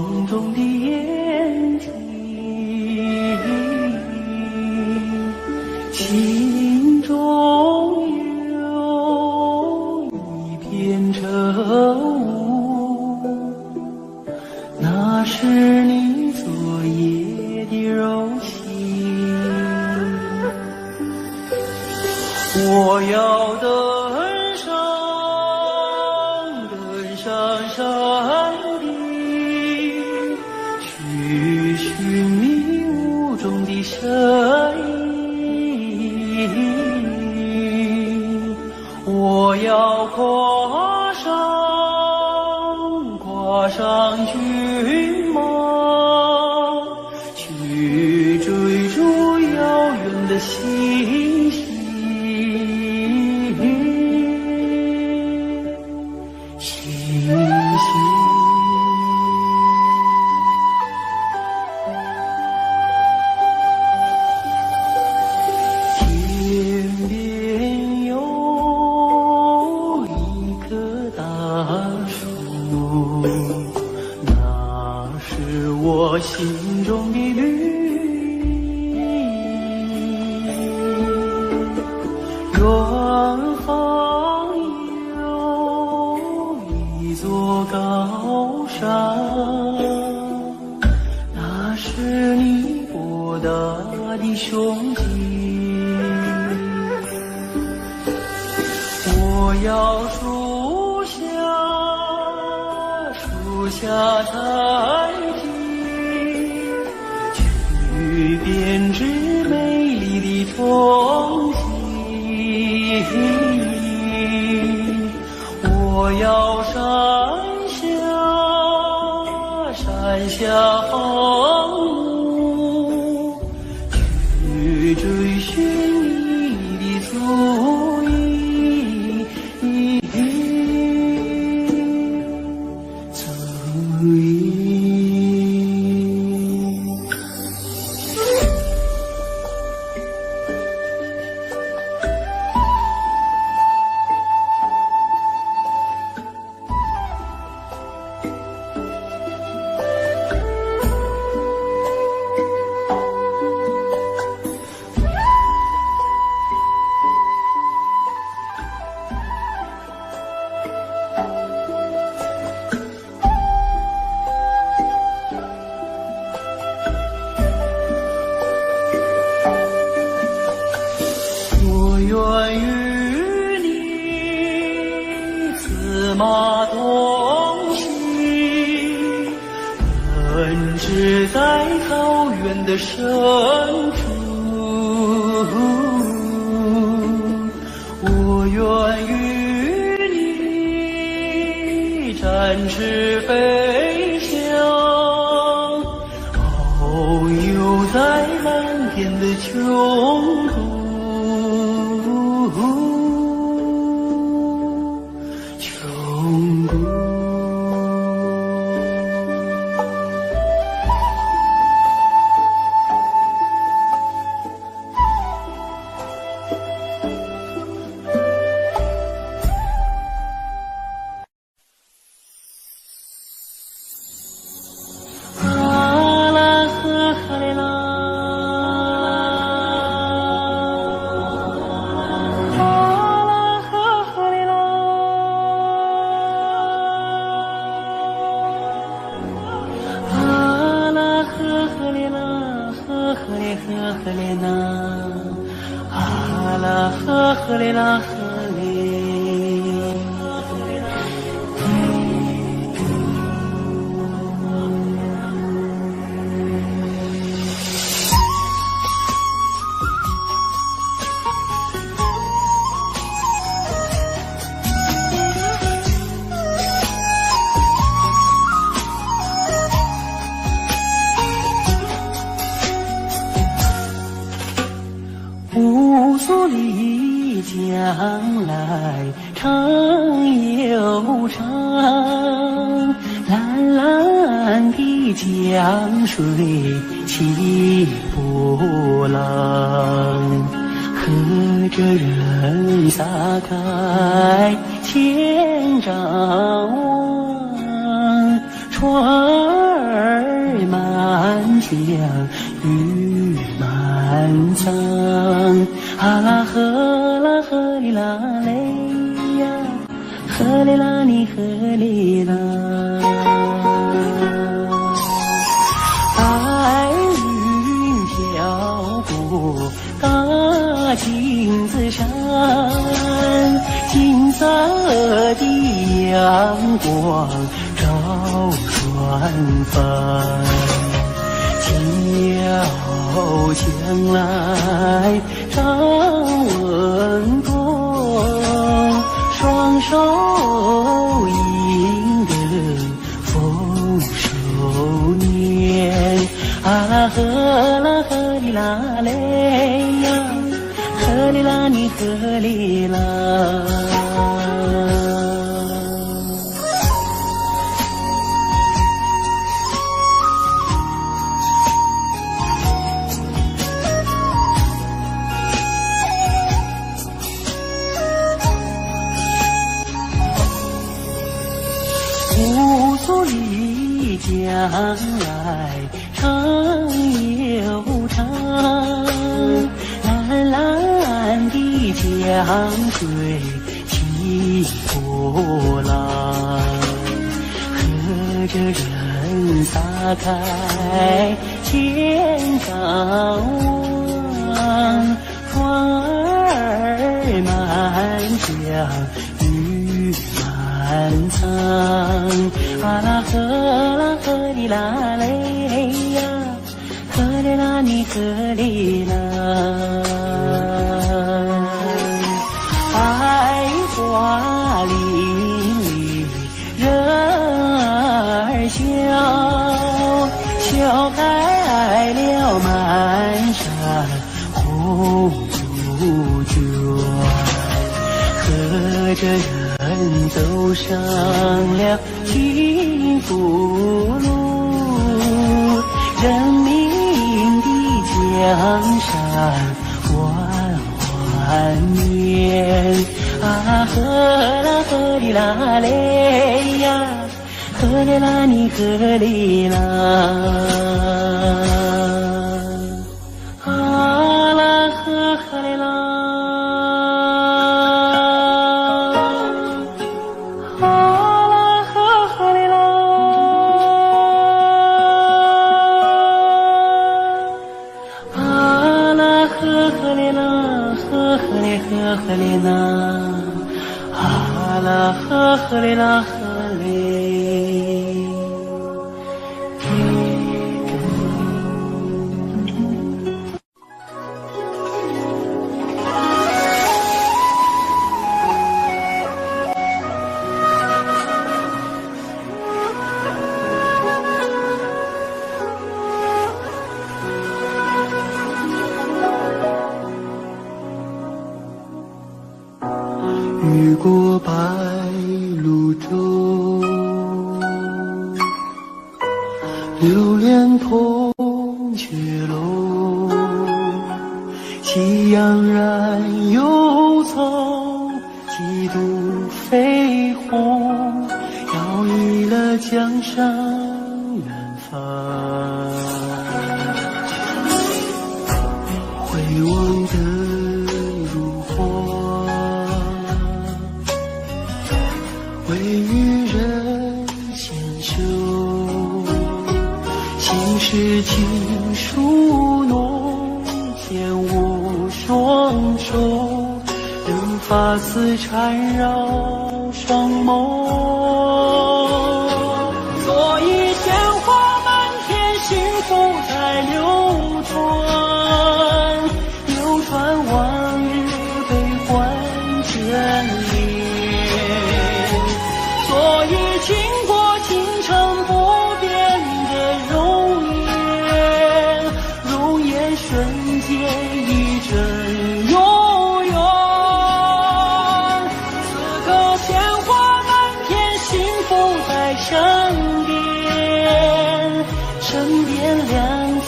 梦中的眼睛，心中有一片晨雾，那是你昨夜的柔情。我要登上山顶，去寻迷雾中的身影。我要跨上骏马，去追逐遥远的星星。天边有一棵大树，那是我心中的绿意。远方有一座高山，那是你博大的胸襟。我要树下采集，去编织美丽的风景。我要山下放牧，去追寻你的足印。我愿与你策马同行，奔驰在草原的深处。我愿与你展翅飞翔，遨游在蓝天的穹谷。呵嘞呐，啊啦呵嘞啦呵嘞。乌苏里江来长又长，蓝蓝的江水起波浪，和着人撒开千丈网，船相遇满仓。哈啦呵啦呵哩啦嘞呀，呵哩啦你呵哩啦。白云飘过大金子山，金色的阳光照船帆，桥将来张文公，双手迎得丰收年。啊啦呵啦呵哩啦嘞呀，呵哩啦你呵哩啦。无所里将来长又长，蓝蓝的江水起波浪，和着人撒开千丈网，船儿满江鱼满仓。啊啦呵啦呵哩啦嘞呀，呵哩啦你呵哩啦。百花林里人儿笑，笑开了满山红杜鹃，和着人走上了幸福路，人民的江山万万年。啊呵啦呵哩啦嘞呀，呵哩啦你呵哩啦。啊啦呵呵哩啦。呵哩啦，啊啦呵哩啦呵哩。雨过白鹭洲，流连铜雀楼。喜洋然有草，几度飞鸿，摇曳了江山远方。回望的如火，为予人先修，心事情书浓，见我双手，任发丝缠绕双眸。所以鲜花满天，幸福在流转，流转往日悲欢眷恋。所以经过倾城不变的容颜，容颜瞬间一阵永远。此刻鲜花满天，幸福在身边，身边两侧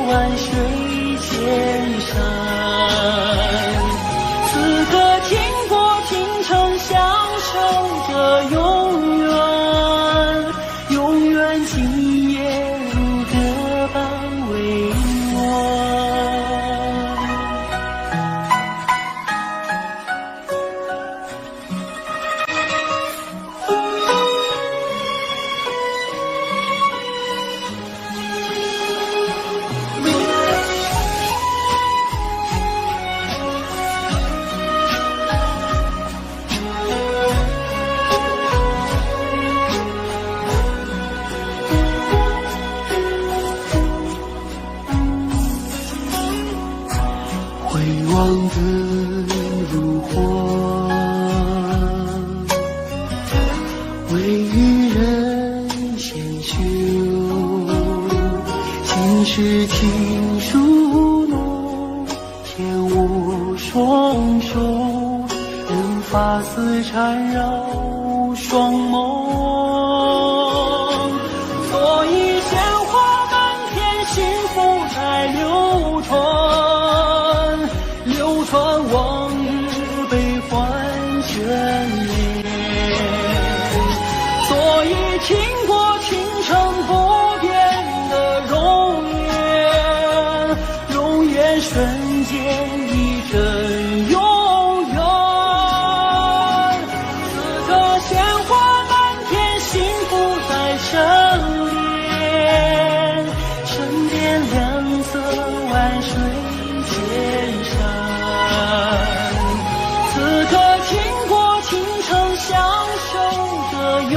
万水千山。此刻经过倾城，享受着永远，永远今夜如歌般王子如火，为渔人先修，心事情书浓，天无双手，任发丝缠绕双眸。所以鲜花满天，幸福在流传，流传往日悲欢眷恋。所以倾国倾城不变的容颜，容颜瞬间一阵永远。此刻鲜花满天，幸福在身边，身边两色万水千山。此刻倾国倾城，享受着永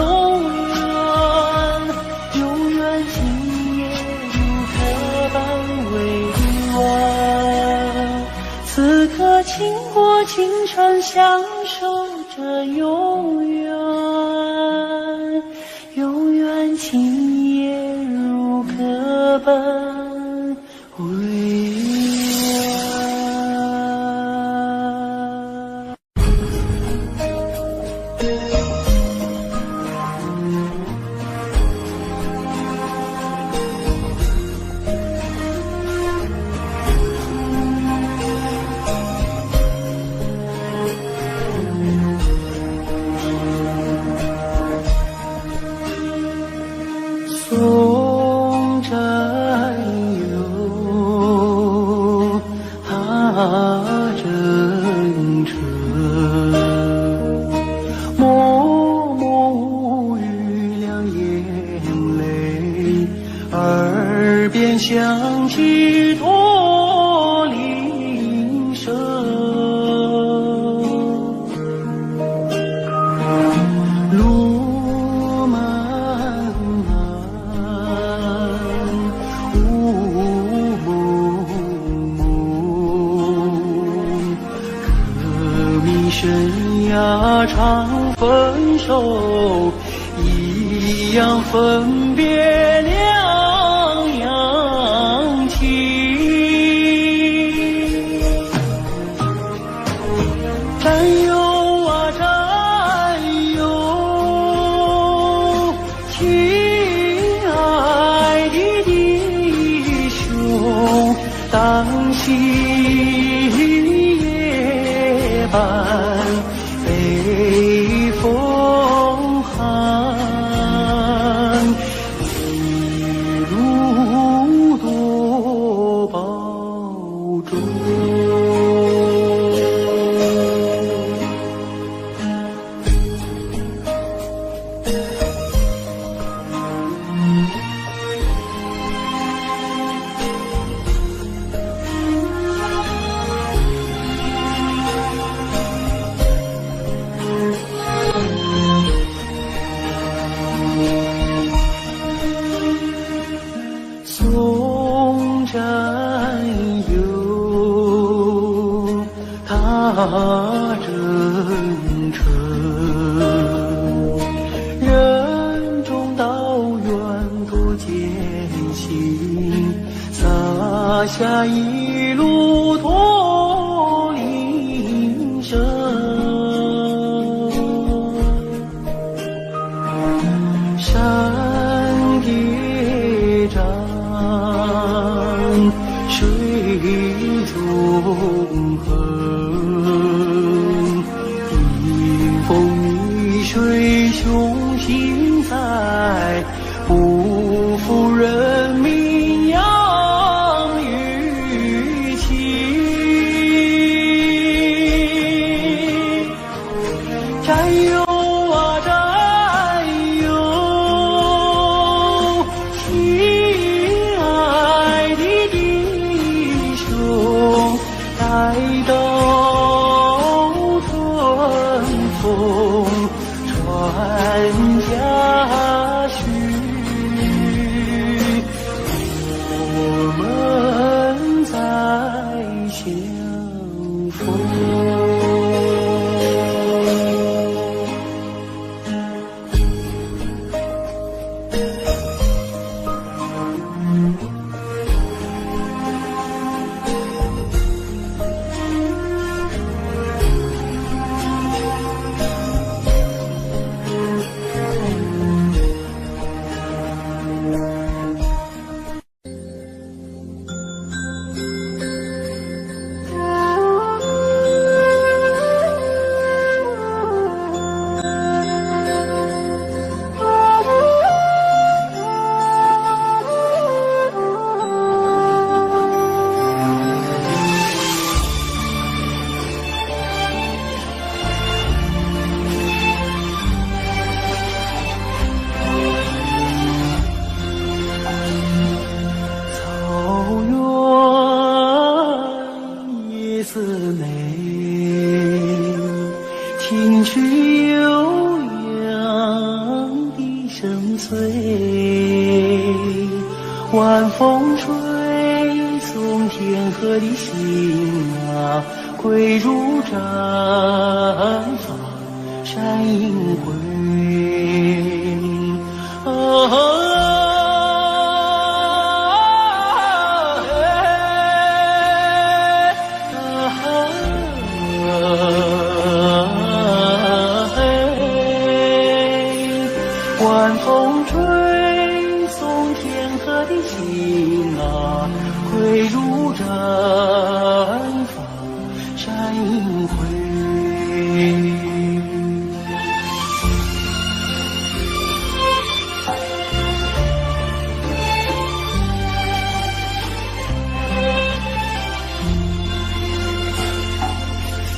远，永远今夜如歌般委婉。此刻倾国倾城，享受着永远，永远今夜如歌般委婉。松山游，踏征程，默默无语两眼泪，耳边响起驼铃声。路漫漫，雾蒙蒙，革命生涯常分手，一样分别两样情。战友啊战友，亲爱的弟兄，当夕夜半北风寒，一路多保重。松山游，踏征程，任重道远多艰辛，洒下一路驼铃声。山叠嶂，水中横，迎风逆水雄心在，不负人民养育情。战友啊战友，亲爱的弟兄，带晚风吹送天河的星啊，归如毡房山映辉。晚风吹送天河的星啊，归如毡房山映辉。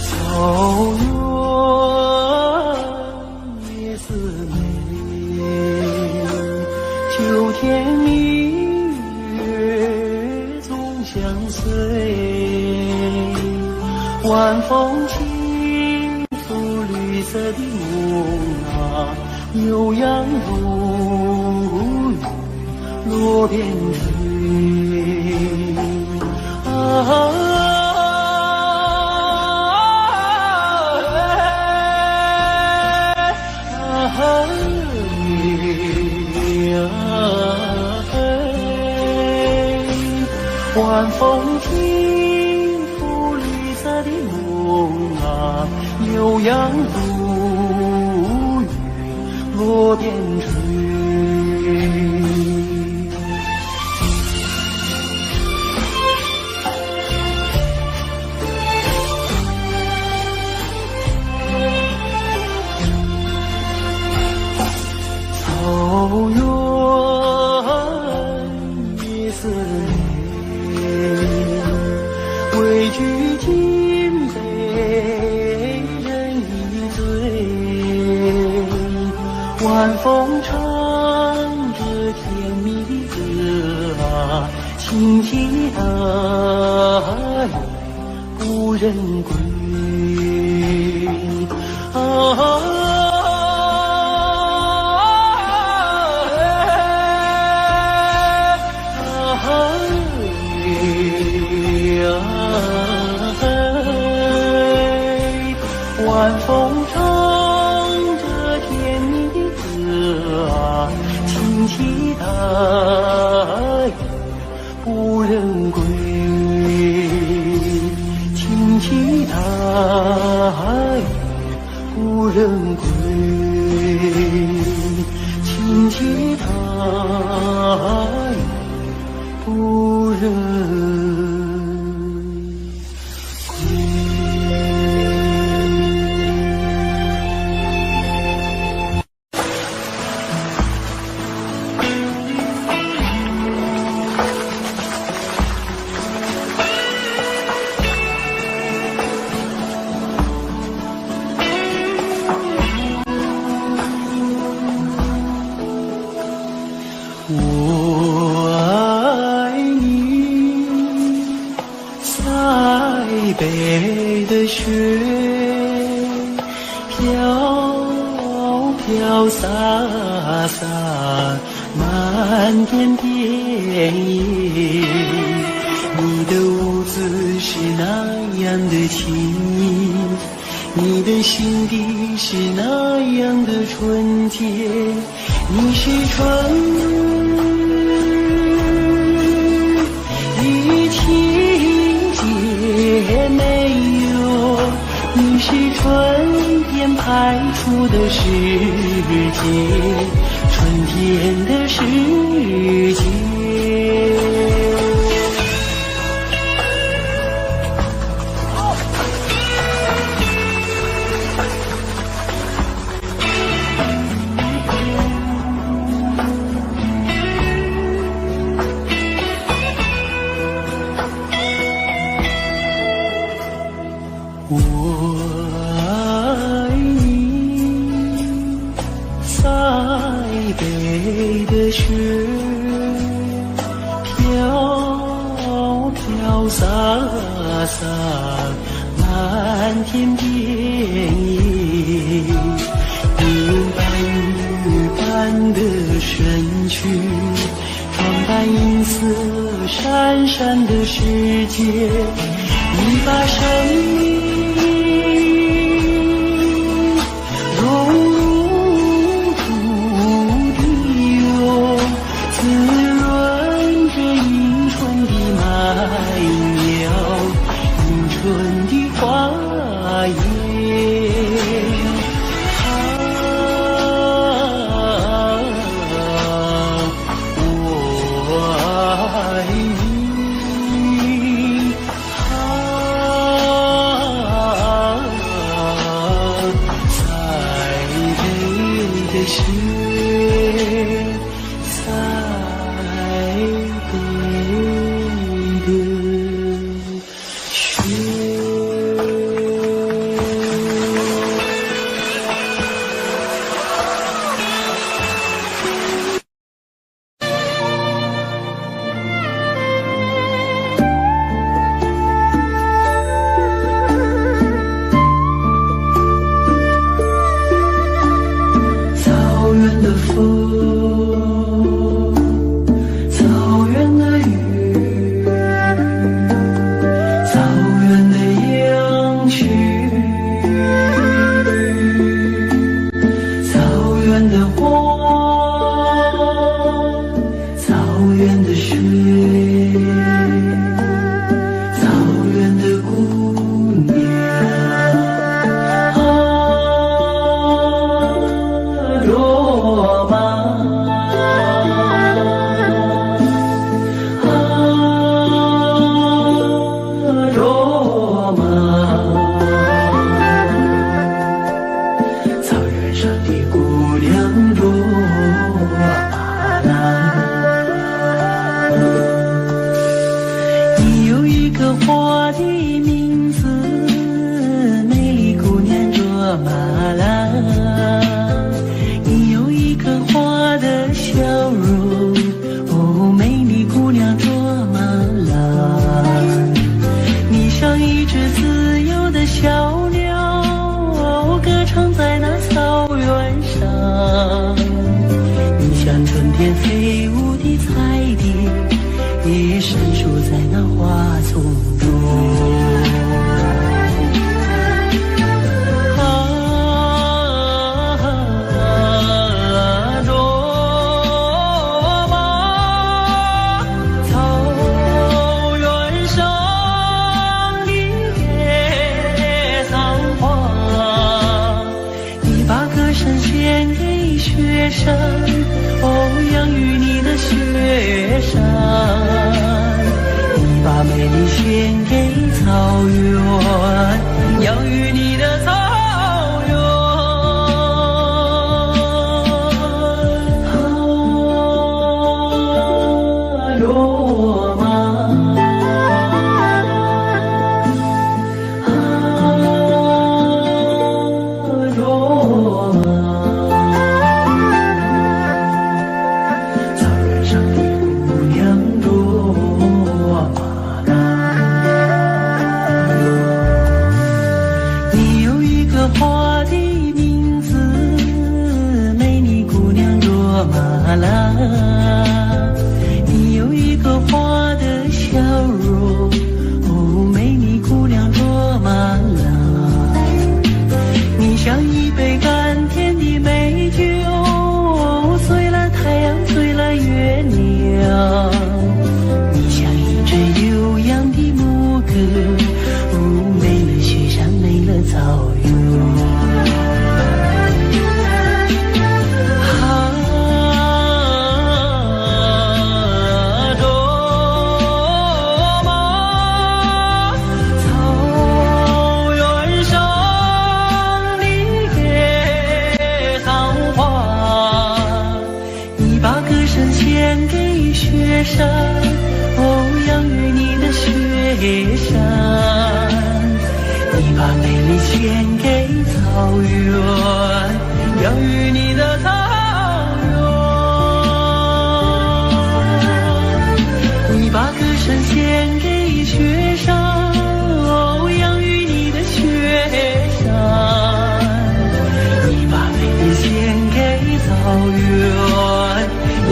草原夜色美，秋天明月总相随。晚风轻拂绿色的梦啊，悠扬如雨落边吹。晚风轻拂绿色的梦啊，悠扬如雨落边吹。草原夜色美，畏惧今被人一醉。晚风唱着甜蜜的歌啊，轻骑大雁不人归。晚风唱着甜蜜的歌啊，轻骑大雁不人归。轻骑大雁不人归。轻骑大雁不人。我爱你，塞北的雪，飘飘洒洒，漫天遍野。你的舞姿是那样的轻盈，你的心底是那样的纯洁。你是春也没有，你是春天派出的世界，春天的世界。我爱你，塞北的雪，飘飘洒洒，漫天遍野。你用白玉般的身躯，装扮银色闪闪的世界，你把生命融入土地哟，滋润着迎春的麦苗，迎春的花叶。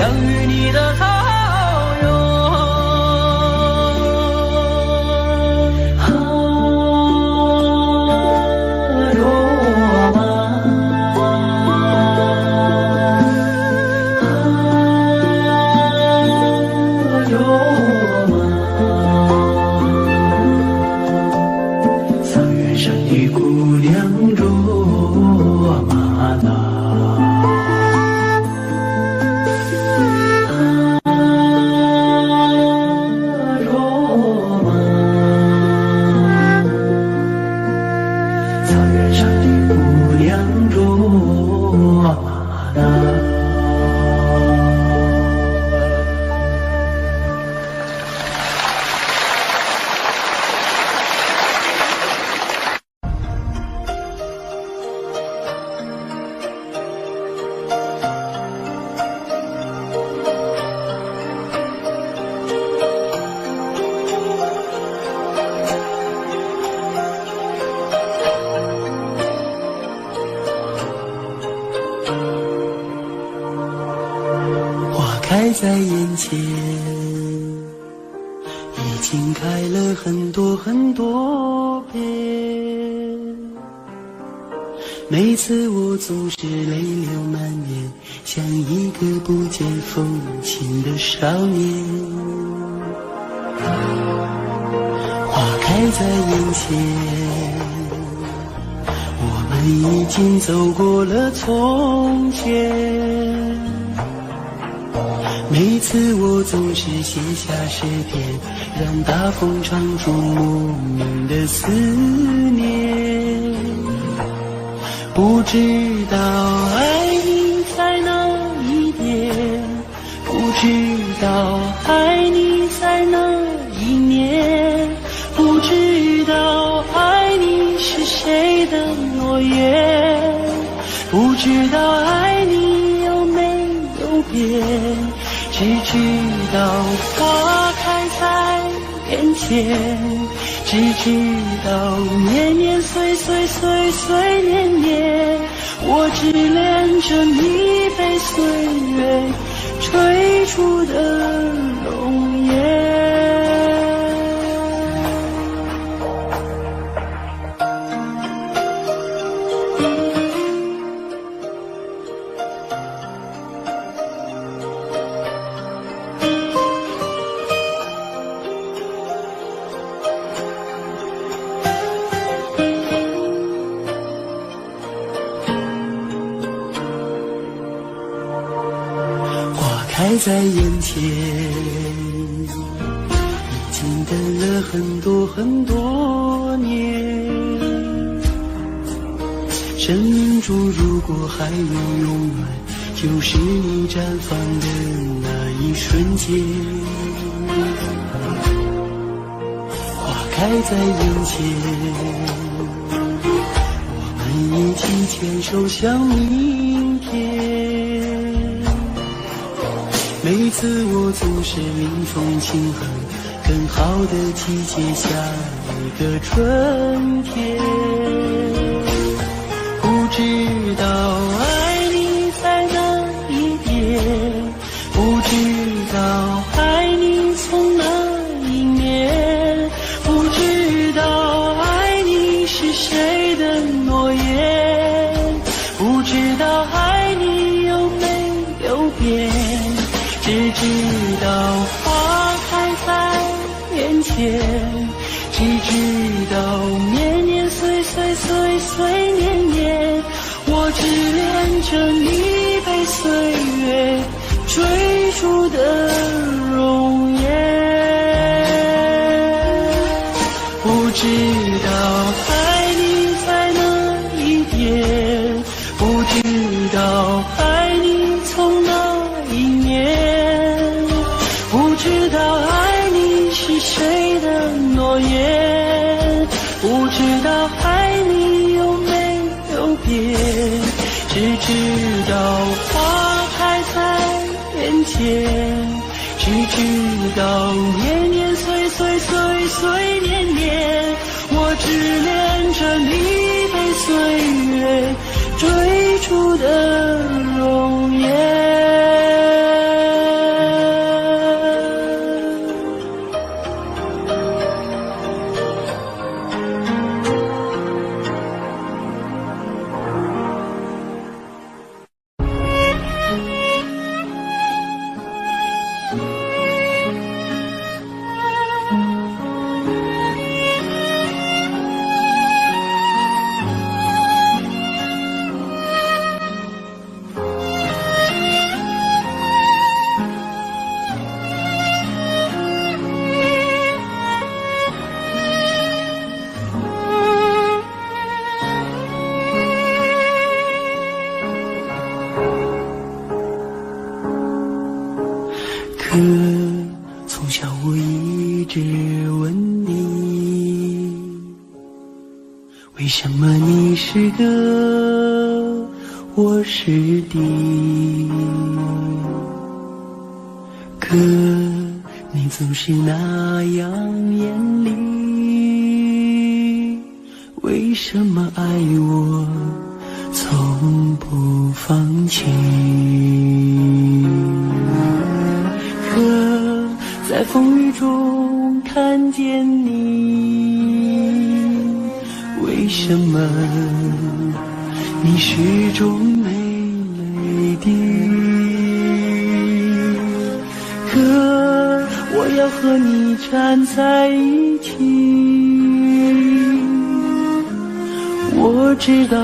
养育你的草原。马，草原上的姑娘卓玛娜。开在眼前，已经开了很多很多遍。每次我总是泪流满面，像一个不见风情的少年。花开在眼前，我们已经走过了从前。每次我总是写下诗篇，让大风唱出莫名的思念。不知道爱你在哪一边，不知道爱你在哪一年，不知道爱你是谁的诺言，不知道爱你有没有变。只知道花开在眼前，只知道年年岁岁岁岁年年，我只恋着你被岁月吹出的容颜。开在眼前，已经等了很多很多年。生命中如果还有永远，就是你绽放的那一瞬间。花开在眼前，我们一起牵手向明天。每次我总是临风轻哼，更好的季节下一个春天。不知道爱你在哪一边，不知道爱你从哪一面，不知道爱你是谁的诺言，不知道爱你有没有变。只知道花开在眼前，只知道年年岁岁岁岁年年，我只恋着你被岁月追逐的容颜。不知道爱你在哪一边，不知道爱你从哪一面，不知道爱你是谁的诺言，不知道爱你有没有变。只知道花开在眼前，只知道年年岁岁岁岁年年，我只恋着你被岁月追逐的容颜。直问你，为什么你是歌，我是笛？可你总是那样严厉，为什么爱我从不放弃？可在风雨中看见你，为什么你始终没泪滴？可我要和你站在一起，我知道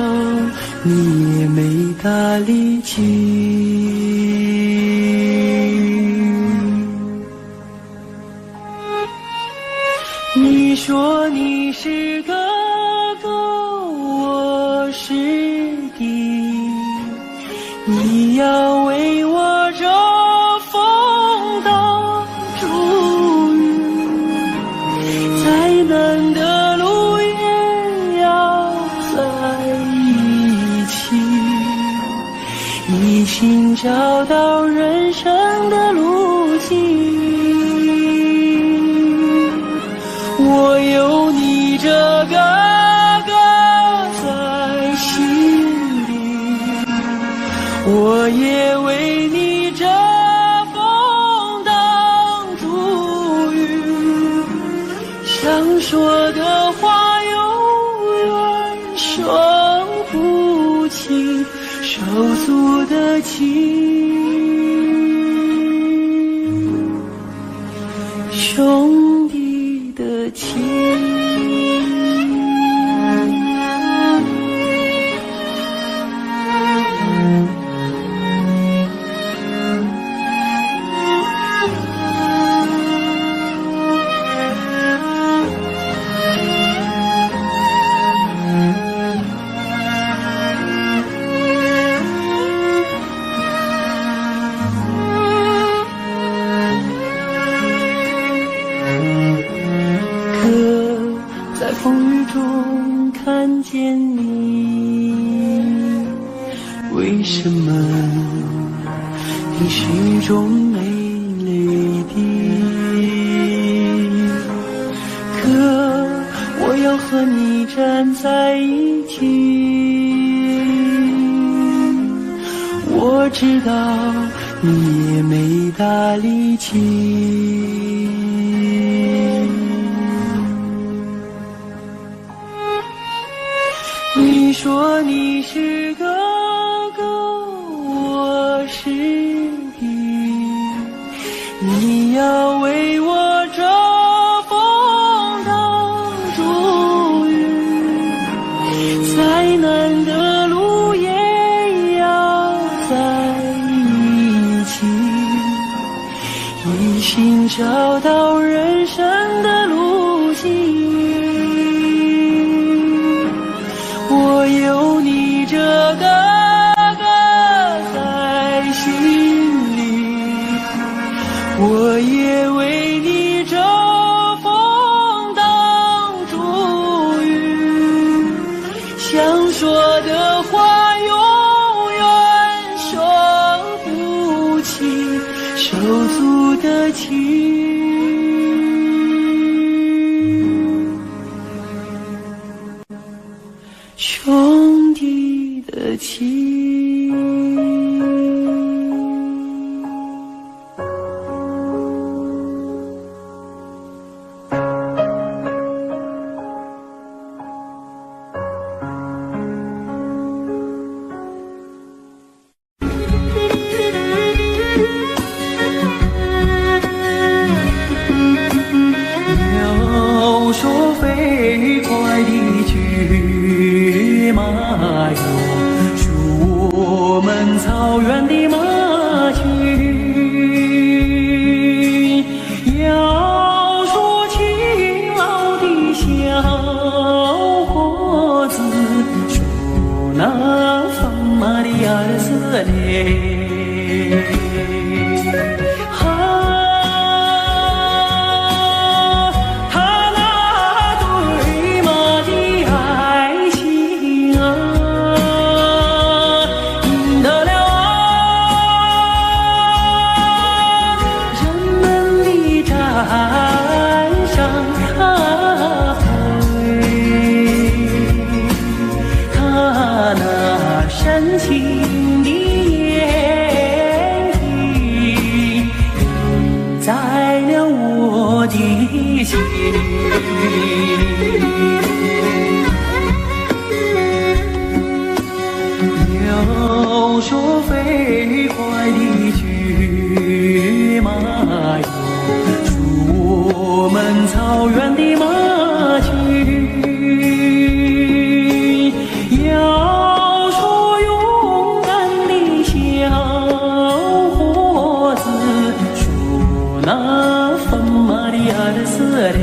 你也没大力气。你说你是哥哥，我是弟，你要为我遮风挡雨，再难的路也要在一起，一起找到人生的路径。我有你这个哥在心里，我也为你遮风挡住雨，想说的话永远说不清，手足的情，兄弟的情。在风雨中看见你，为什么你始终没泪滴？可我要和你站在一起，我知道你也没大力气。你说你是哥哥，我是弟，你要为我遮风挡住雨，再难的路也要在一起，一心找到人生的路径。我有你这个哥在心里，我也为你遮风挡住雨，想说的话永远说不清，手足的情。兄弟的情，鸟说飞快的去马哟，属我们草原的马群。要说勤劳的小伙子，说那放马的儿子嘞。心。有说飞快的骏马哟，出门草原的马驹。要说勇敢的小伙子，说那疯马的儿子嘞。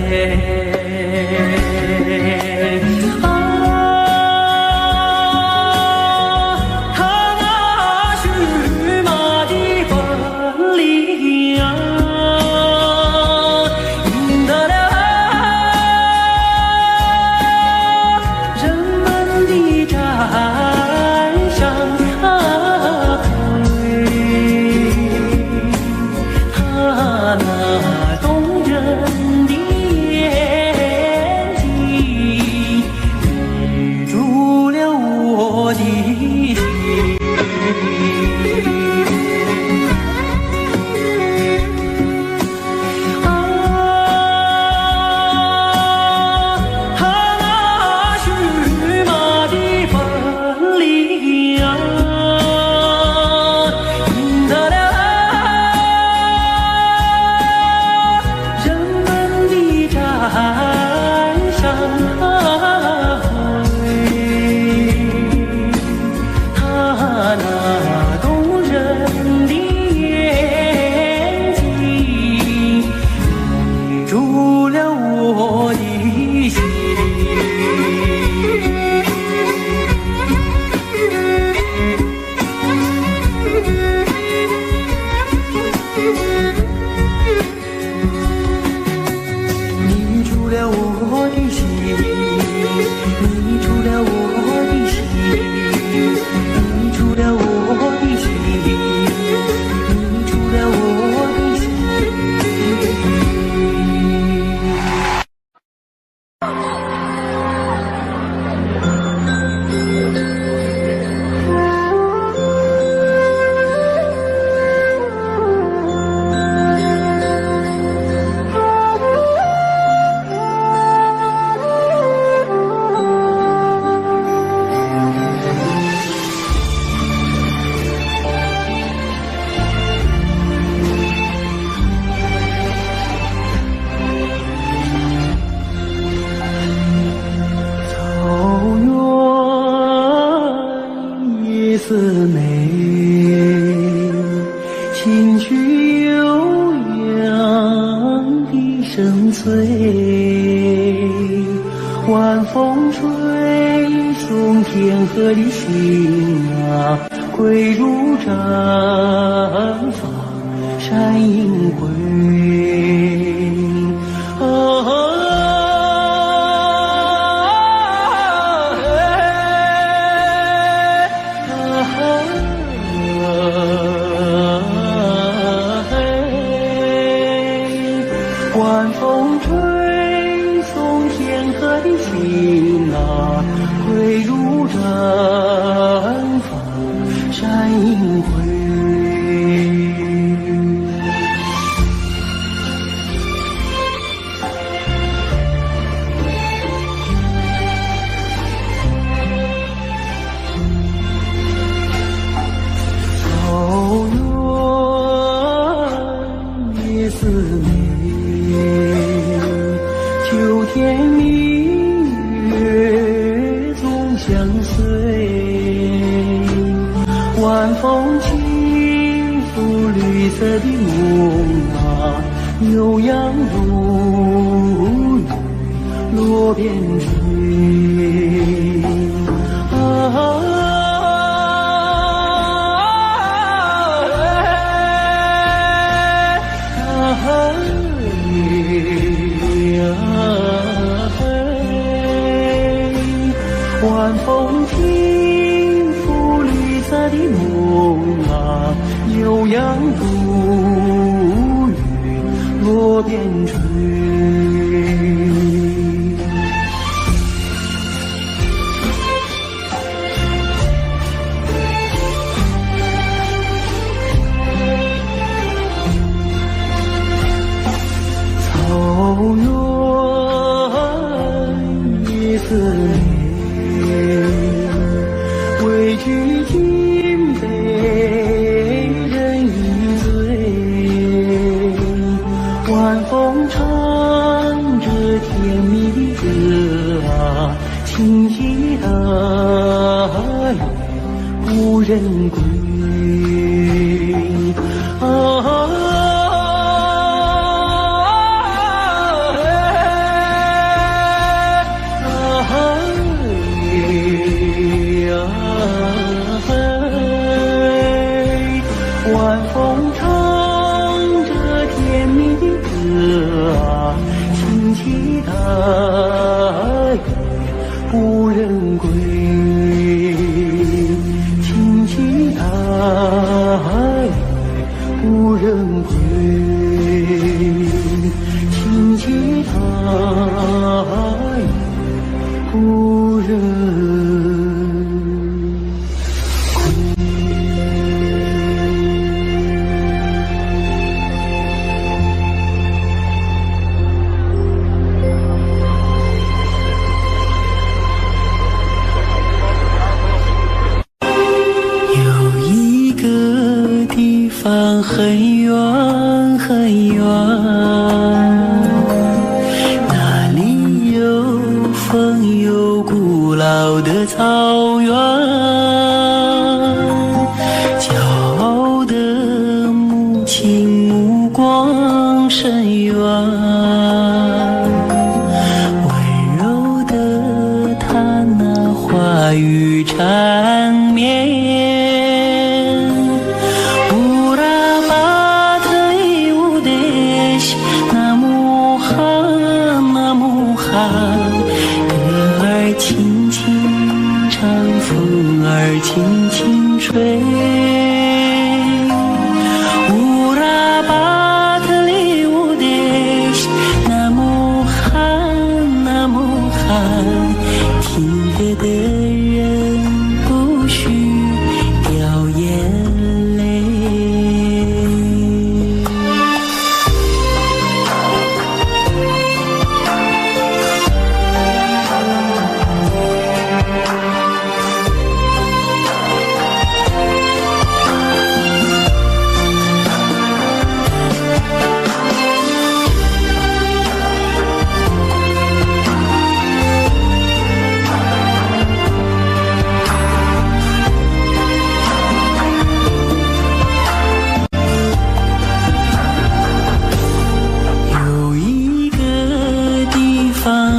四美，清曲悠扬的声催，晚风吹送天河的星啊，归入绽放山映辉。晚风吹送天河的星啊，归入绽放山映辉。草原夜思美，秋天明月总相随，晚风轻拂绿色的梦啊，悠扬如雨落边吹。晚风轻拂绿色的梦啊，悠扬如雨落边吹。草原甜蜜的歌啊，轻轻的无人归啊。晚风唱着甜蜜的歌啊，轻轻的无人归，轻轻的无人归，轻轻的无人。很远很远，那里有风有古老的草原，骄傲的母亲目光深远，温柔的她那话语缠绵。歌儿轻轻唱，风儿轻轻吹。乌拉巴特里乌德西，那么寒，那么寒，听歌的人不许掉眼泪。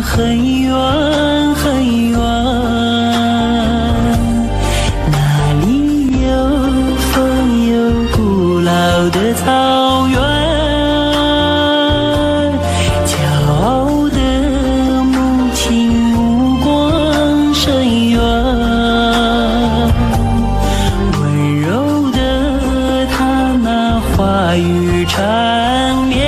很远很远，那里有风有古老的草原，骄傲的母亲目光深远，温柔的她那话语缠绵。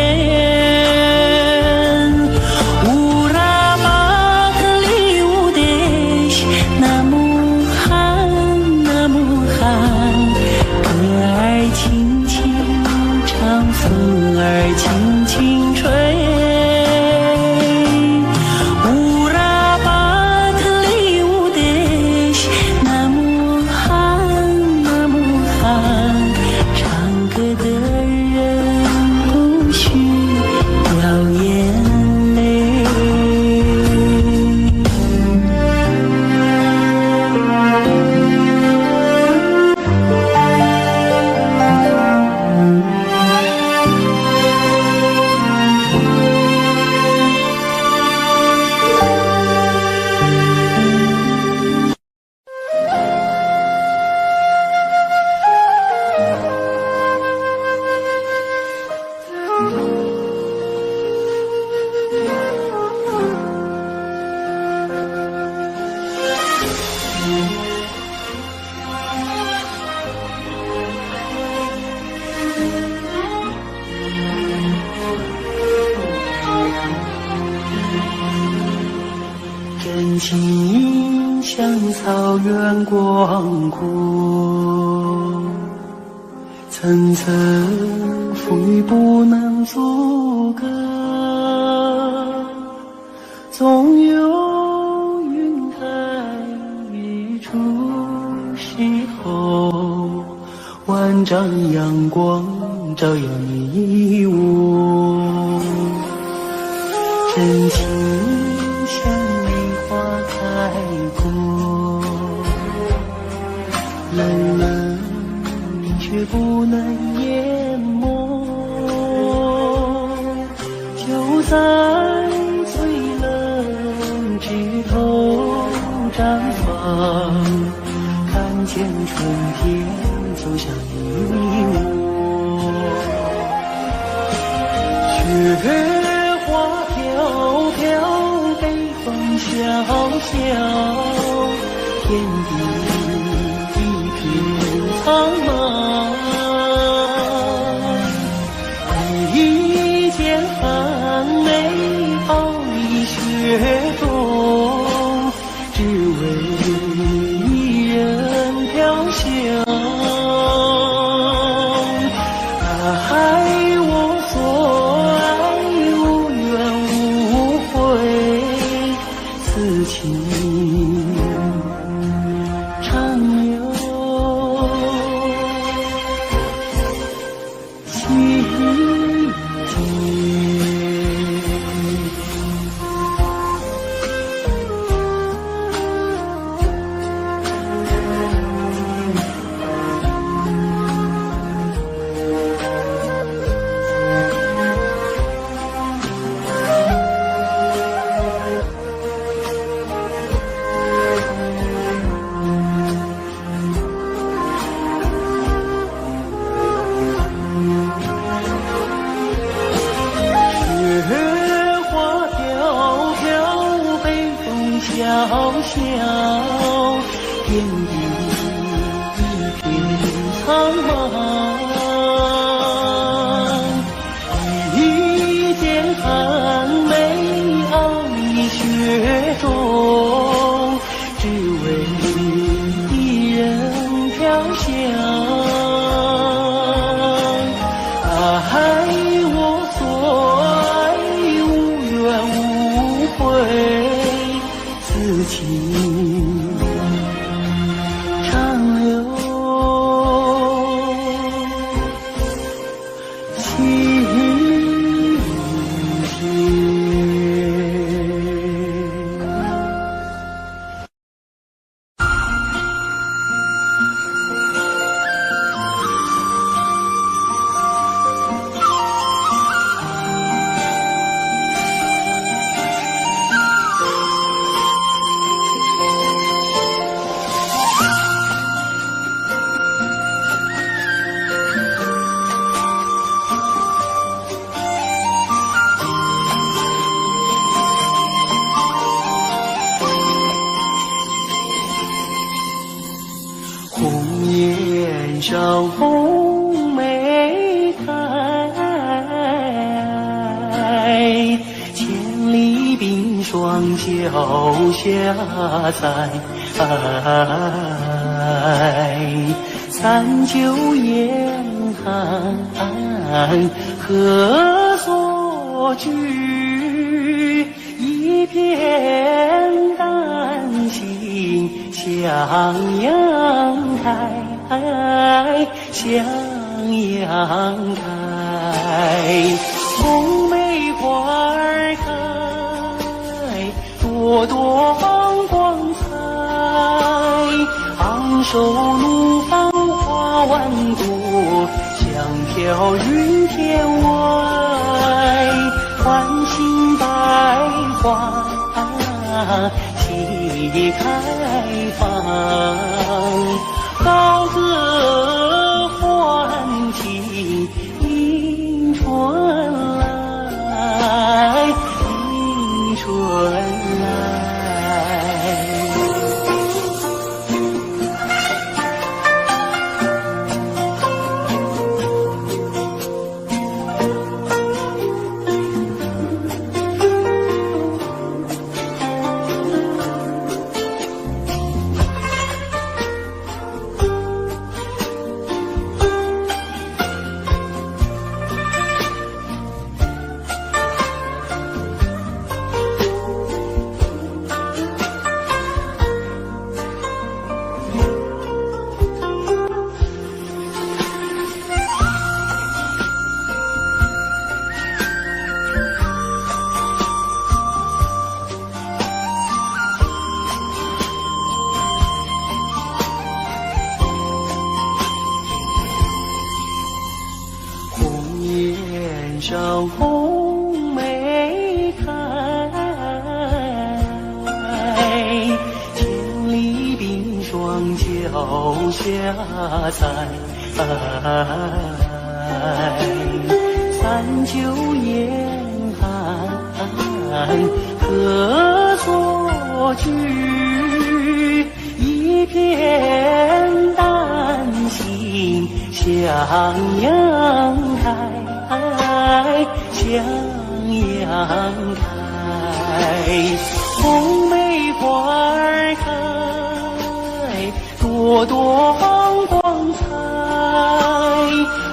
风儿轻轻吹，乌拉巴特里乌德西，那么寒，那么寒，唱歌的人不许掉眼泪。真情像草原广阔，层层风雨不能阻隔，总有云开日出时候，万丈阳光照耀你我。深情像梅花开过，冷冷却不能淹没。就在最冷枝头绽放，看见春天走向你我。雪花飘飘，北风萧萧，天地一片苍茫。一见寒梅傲立雪中，只为一人飘香。爱我所爱，无怨无悔，此情长留。情小小天地一片苍茫，一见寒梅傲立雪中，只为一人飘香。爱我所爱，无怨无悔，此情长留。情红颜上红梅开，千里冰霜脚下踩。三九严寒何所居？一片丹心向阳开，向阳开。红梅花儿开，朵朵光彩。昂首怒放花万朵，香飘云天外。唤醒百花齐开放，高歌欢庆迎春来，迎春来。在三九严寒，何所居？一片丹心向阳开，向阳开，红梅花儿开，朵朵放光彩，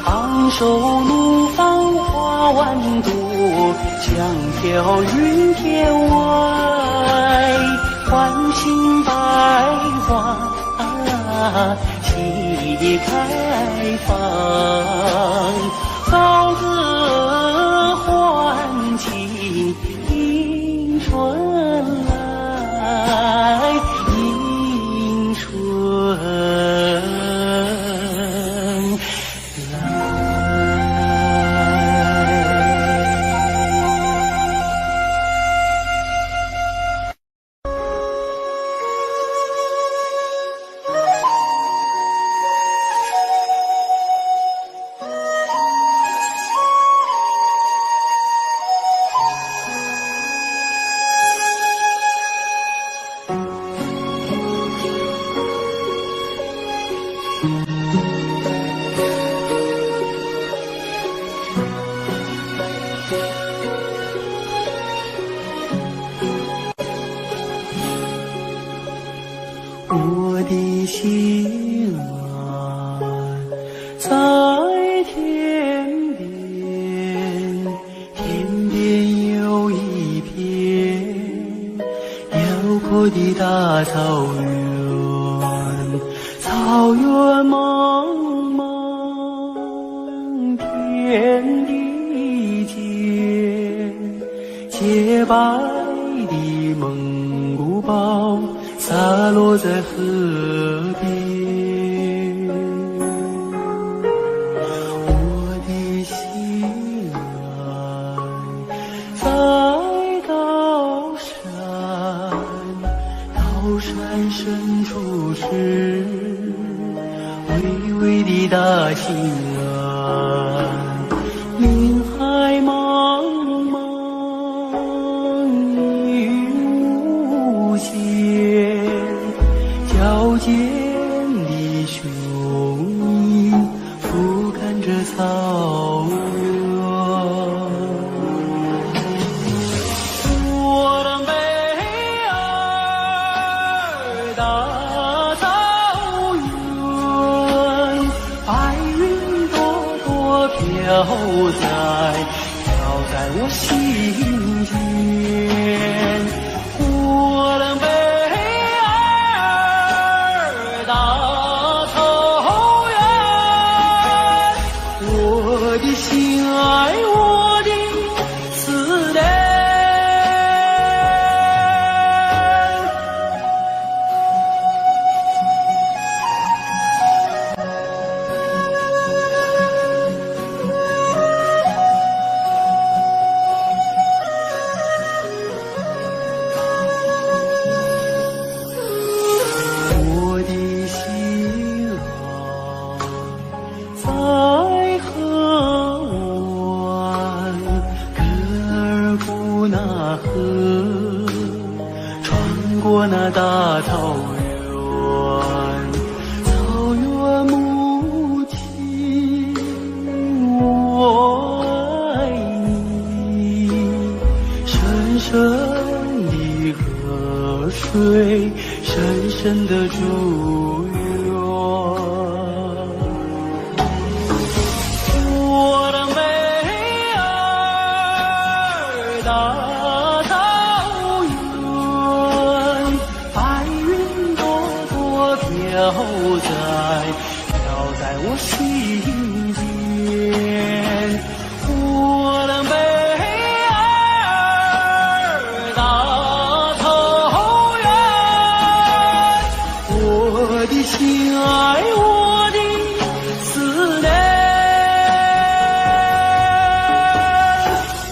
昂首怒放花万朵，香飘云天外，唤醒百花齐开放，高歌欢庆迎春来，迎春来。我的心啊，在天边，天边有一片辽阔的大草原，草原茫茫，天地间，洁白的蒙古包洒落在河边，我的心爱在高山，高山深处是巍巍的大兴安，林海茫茫，云无限，矫健的雄鹰俯瞰着草原，我的美儿大草原，白云朵朵飘在我心间，我的美我的心爱，我的思念。我的心啊，在河湾，格尔古纳河，穿过那大草原，草原母亲，我爱你，深深的河水，深深的祝愿。我的美儿大草原，白云朵朵飘在我心间，我的美儿大草原，我的心爱，我的思念，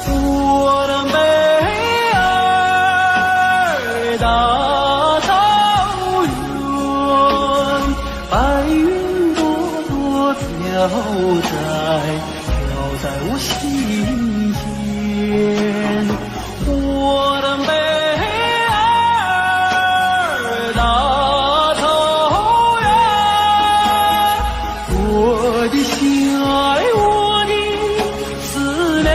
我的美儿大草原，白云在飘在我心间，我的美儿大草原，我的心爱，我的思念。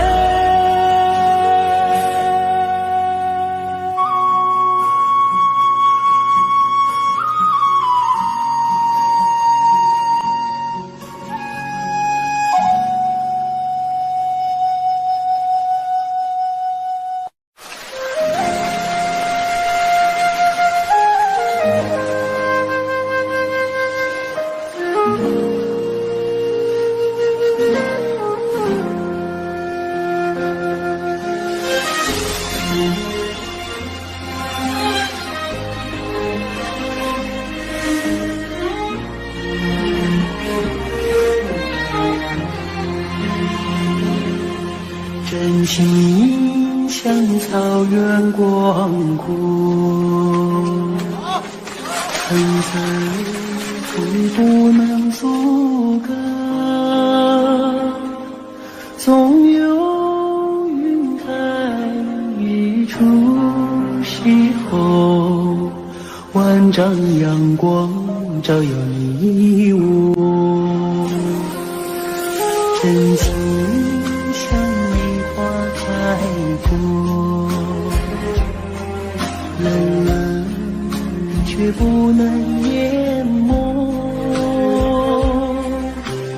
真心像草原广阔，层层处不能阻隔，总有云开一处邂逅，万丈阳光照耀你我，真情像开过，冷冷却不能淹没，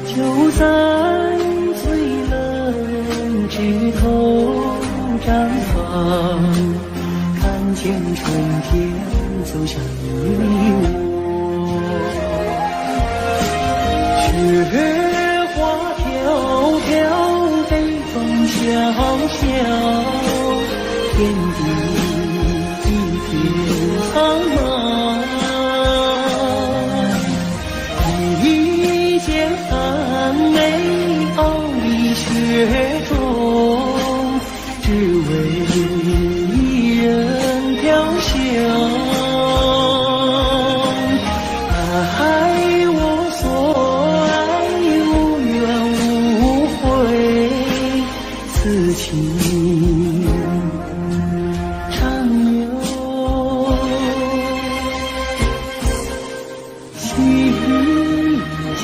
就在最冷枝头绽放，看见春天走向你我。雪花飘飘，北风萧萧，天地一片苍茫，一剑寒梅傲立雪中，只为一人飘香。爱我所爱，无怨无悔，此情长留心间。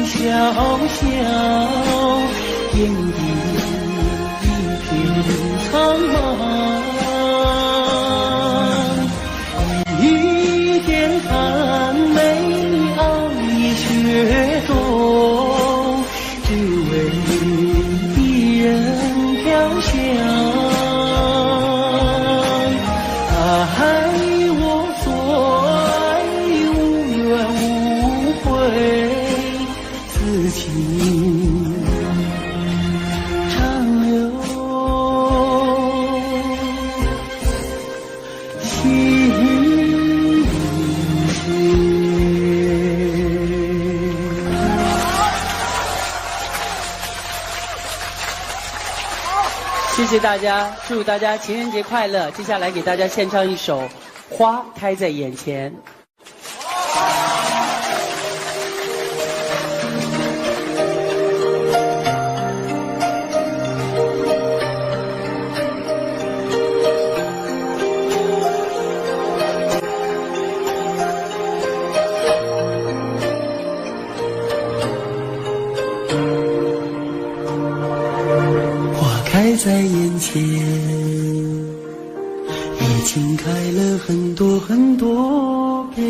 萧萧，天地一片苍茫，一剑寒梅傲立雪中，只为一人飘香。爱我所爱，无怨无悔，此情长留心间。谢谢大家，祝大家情人节快乐！接下来给大家献唱一首《花开在眼前》。开在眼前，已经开了很多很多遍。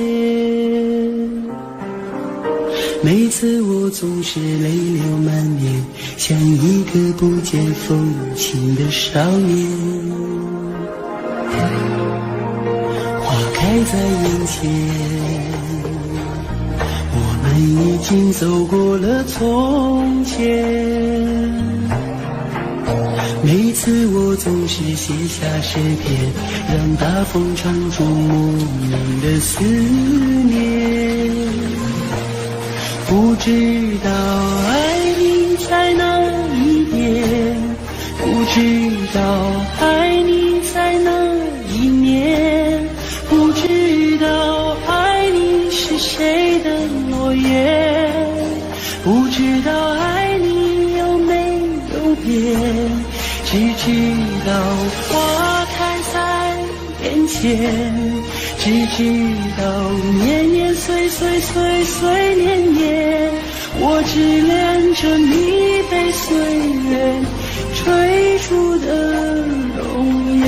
每次我总是泪流满面，像一个不见风情的少年。花开在眼前，们已经走过了从前。每次我总是写下诗篇，让大风唱出莫名的思念。不知道爱你在哪一边，不知道爱你在哪一年，不知道爱你是谁的诺言，不知道爱你有没有变，只知道花开在眼前，只知道年年岁岁岁岁年年，我只恋着你被岁月追逐的容颜。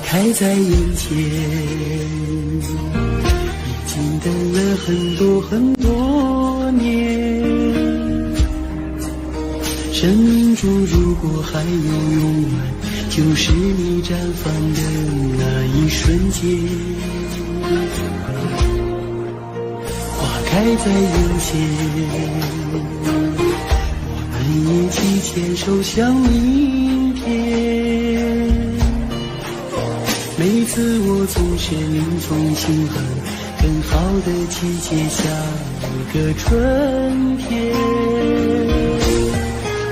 开在眼前，已经等了很多很多年。生命中如果还有永远，就是你绽放的那一瞬间。花开在眼前，我们一起牵手向明天。每次我总是临终庆贺，更好的季节下一个春天。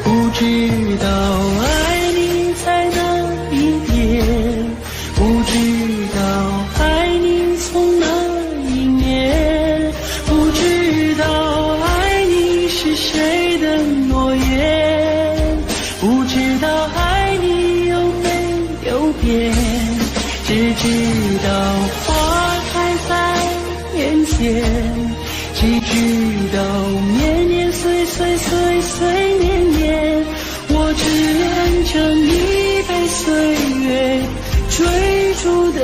不知道爱你在哪一边，不知道爱你从哪一年，不知道爱你是谁的诺言，不知道爱你有没有变，只知道花开在眼前，只知道年年岁岁岁岁年年，我只恋着你被岁月追逐的